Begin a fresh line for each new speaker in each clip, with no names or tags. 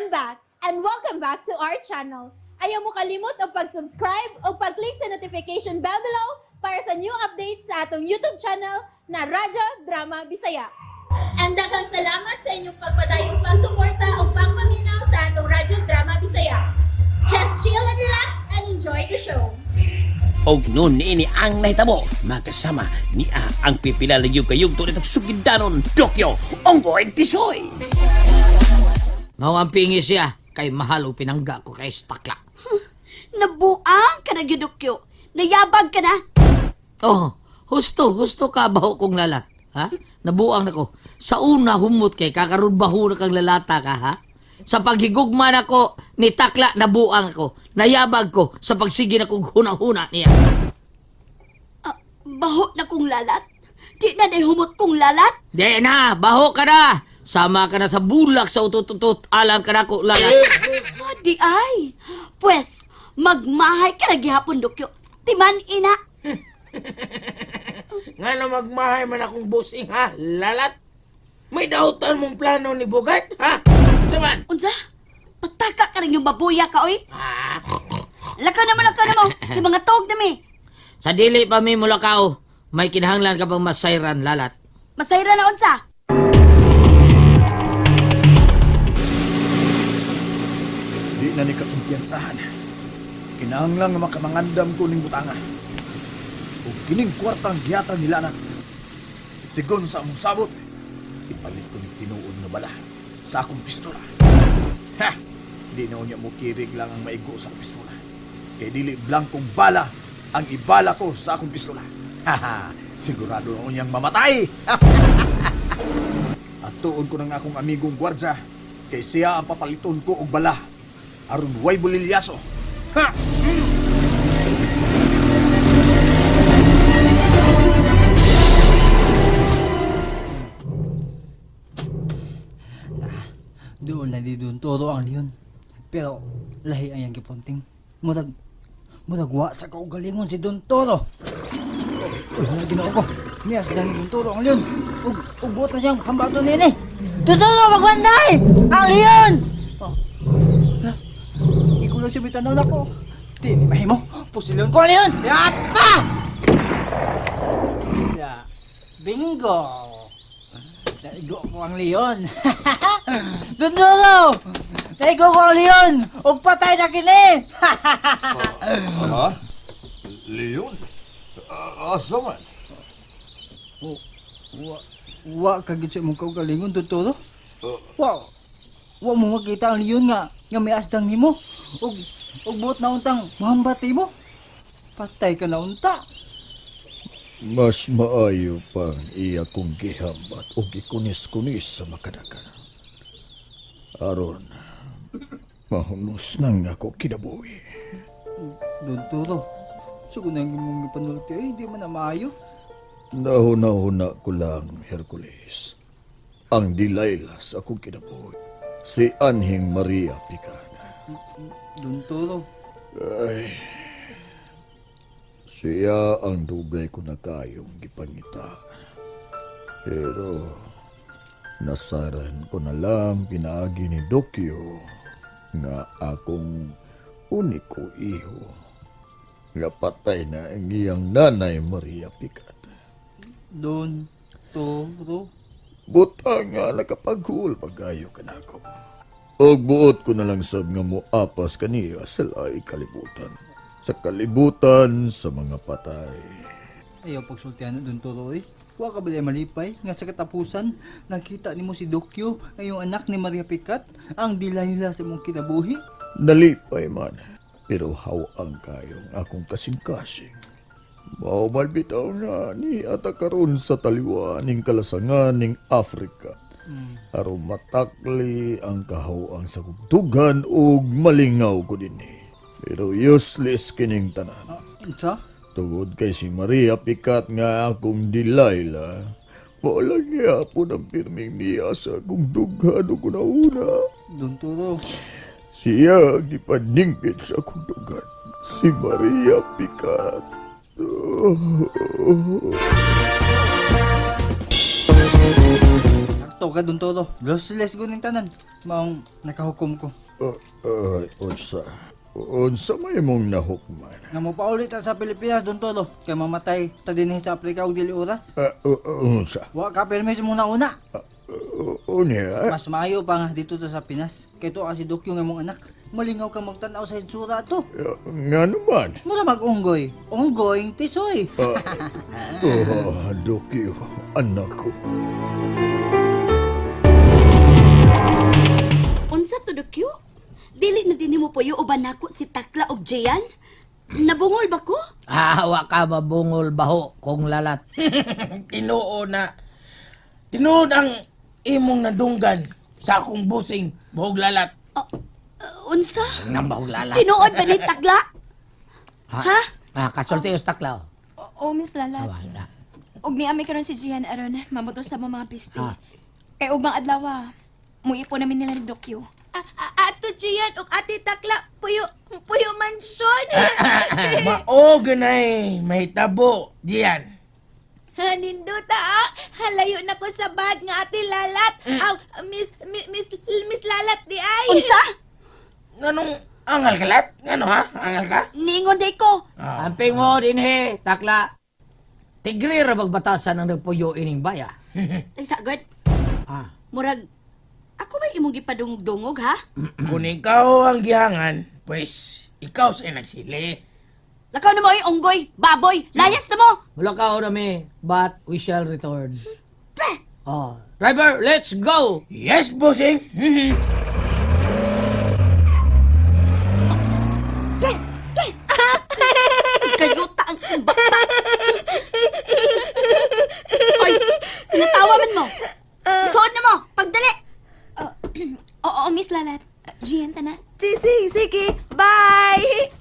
back and welcome back to our channel. Ayaw mo kalimot o pag-subscribe o pag-click sa notification bell below para sa new updates sa atong YouTube channel na Radyo Drama Bisaya. And daghang salamat sa inyong pagpadayong pagsuporta o pagpaminaw sa atong Radyo Drama Bisaya. Just chill and relax and enjoy the show.
Og nun ini ang nahitabo, magkasama ni ang pipila yung kayong tunay ng sugindanon, Tokyo, Onggoy Tisoy.
Mawampingi siya, kay mahal o pinangga ko kay Stakla.
Nabuang ka na, Gyudokyo. Nayabag ka na.
Oh, husto ka baho kong lalat. Ha? Nabuang na ko. Sa una humot kay kakaroon baho na kang lalata ka, ha? Sa paghigugman ako ni Takla, nabuang ako. Nayabag ko sa pagsige na kong hunang-huna niya.
Baho na kong lalat. Di na humot kong lalat.
Di na, baho ka na. Sama ka na sa bulak sa utot-utot. Alam ka na ko, lalat.
Di ay. Pues, magmahay ka na gihapon, Dokyo. Timan ina.
Nga na magmahay man akong bossing ha, lalat. May dautan mong plano ni Bugart ha? Saman?
Unsa? Pataka ka rin yung babuya ka, oy.
Ah,
Lakaw na mo. Yung mga tog na mi.
Sa dili pa mi mula kao, may kinahanglan ka pang masayran, lalat.
Masayra na unsa.
Di na ni kakumpiyansahan. Kinahanglang nga makamangandam ko ning butanga. O kining kwartang giyatan nila na. Sigon sa among sabot, ipalit ko ni tinuod nga bala sa akong pistola. Ha! Di na unya mo kirig lang ang maigo sa akong pistola. Kaya dili blankong bala ang ibala ko sa akong pistola. Haha! Sigurado na unyang mamatay! At tuon ko ng akong amigong gwardya kay siya ang papaliton ko og bala aron way bulilyaso. Ha!
Doon na di doon todo ang leon. Pero lahi ang yang gipunting. Murag wa sa kaugalingon si Don Toro. Uy, wala ginoo ko. Niyas dani Don Toro ang leon. Ug buot na siyang pambato nini. Don Toro, magwanday! Ang leon! Oh. Ha? Ikulang siya bitanaw na ko. Di ni mahimo. Pusilyon ko ang leon. Yapa! Ya. Bingo! Naigo ko ang leon. Don Toro! Naigo ko ang leon! Huwag patay na kini!
Ha? Leon? Asa man?
Wa kagid sa imong kaugalingon, Don Toro? Wa mo makita ang leon nga may asdang nimo. Ug buot na untang mahambati mo. Patay ka na unta.
Mas maayo pang iya kong gihambat o gikunis-kunis sa makadaganan. Aron, mahunos nang ako kinabuhi.
Don Toro, sugo na yung panulti ay hindi man na maayo.
Nahuna-huna ko lang, Hercules. Ang Delilah sa akong kinabuhi. Si Anhing Maria Picana.
Don Toro,
Ay, siya ang dugay ko na kayong gipangita. Pero nasaran ko na lang pinaagi ni Dokyo nga akong uniko iho nga patay na ang iyang nanay Maria Picat.
Don Toro.
Buta nga nakapaghul pagayo ka na ako. Og buot ko na lang sab nga mo apas kaniya sa laing kalibutan. Sa kalibutan sa mga patay.
Ayaw pagsultihan na Don Toro eh. Wa ka balay malipay nga sa katapusan nakita nimo si Dokyo nga yung anak ni Maria Picat ang Delilah sa imong kinabuhi.
Nalipay man, pero hawang kayong akong kasing-kasing. Maumal bitaw na ni atakaron sa taliwa ning kalasangan ning Afrika. Aron matakli ang kahawang sa kugtugan ug malingaw ko dinhi. Pero useless kining tanan.
Unsa?
Tungod kay si Maria Picat nga akong Delilah, wala niya po ng pirming niya sa akong dughan o kuna-una.
Don Toro.
Siya gipaningkit sa akong dughan, si Maria Picat.
sakto ka Don Toro. Lossless guning tanan. Maong nakahukom ko.
Unsa may mong nahukman?
Nga mo paulit sa Pilipinas Don Toro. Kay mamatay ta dinhi sa Africa og dili oras.
Unsa?
Wa ka permis mo na una.
Unya?
Mas maayo pa nga dito sa Pinas. Kay to kasi Dokyo nga mong anak. Malingaw ka magtanaw sa itsura to.
Nga naman.
Mura mag-unggoy. Unggoying tisoy.
Dokyo, anak ko.
Unsa to Dokyo? Dili na din mo po yung uban nako si Takla og Jian? Nabungol ba ko?
Wa ka mabungol baho kung lalat.
Tinuod ang imong nadunggan sa akong busing buhog lalat.
Unsa?
Nang bahog lalat.
Tinuod ba ni Takla? Ha?
Kasulti yung taklaw.
Oo, Miss Lalat.
Wala.
Og ni ami karon si Jian aron mamutos sa mga piste.
Ah.
Kay ubang adlaw, muipo namin nila ni Dokyo.
Ato Jian ug Ate Takla, puyo mansyon.
Mao ganay mahitabo diyan.
Haninduta halayo na ko sa bad nga Ate Lalat. Aw, Miss Lalat di ay.
Unsa?
Nganong angal ka lat? Ngano ha? Angal ka?
Ningon day ko.
Amping mo din takla. Tigre ra magbatasan ang nagpuyo ining baya.
Ay sagad.
Ah.
Murag ako ba imong gipadungog-dungog ha?
Kung ikaw ang gihangan, pues ikaw sa'y nagsili.
Lakaw na mo ay unggoy, baboy, layas na mo.
Wala ka mi, but we shall return. Driver, let's go!
Yes, bossing.
Kayuta ang bata. Ay, natawa man mo. Isuod na mo, pagdali.
Oo, Miss Lalat. Jian ta na.
Sige, bye.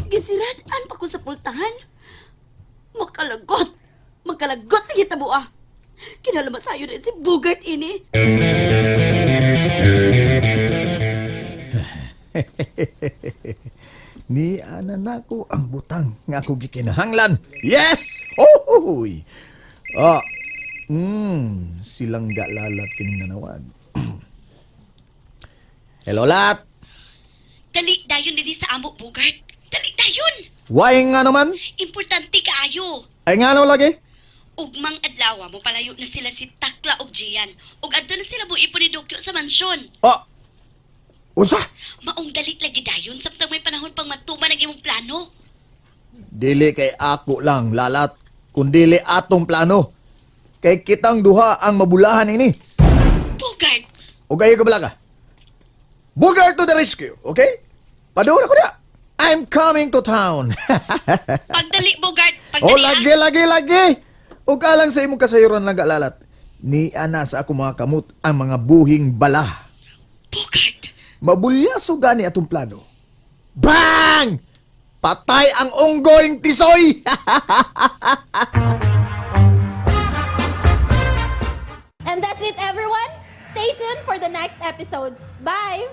Gisirad-an pa ko sa pultahan. Makalagot na kita buah. Kinalaman sa'yo na si Bugart ini.
Ni ana nako ang butang nga ako gikinahanglan. Yes! Ohoy! Silang galalat kining nanawag. Hello, Lat!
Dali dayon dili sa amo, Bugart. Dali dayon.
Why nga naman?
Importante kaayo.
Ay nga no lagi?
Ugmang adlaw mo palayo na sila si Takla og Jian. Ug adto na sila mo ipon ni Dokyo sa mansyon.
Usa?
Maong dali lagi dayon samtang may panahon pang matuman ang imong plano.
Dili kay ako lang, Lalat. Kundili atong plano. Kay kitang duha ang mabulahan ini.
Bugart,
O kayo kabala ka? Bugart to the rescue, okay? Padoon ako na. I'm coming to town.
pagdali Bugart, pagdali.
Lagi. O kalang sa imong kasayuran lang Lalat. Ni ana sa ako mga kamot ang mga buhing bala.
Bugart.
Mabulyaso gani atong plano. Bang! Patay ang unggoying tisoy!
And that's it everyone. Stay tuned for the next episodes. Bye.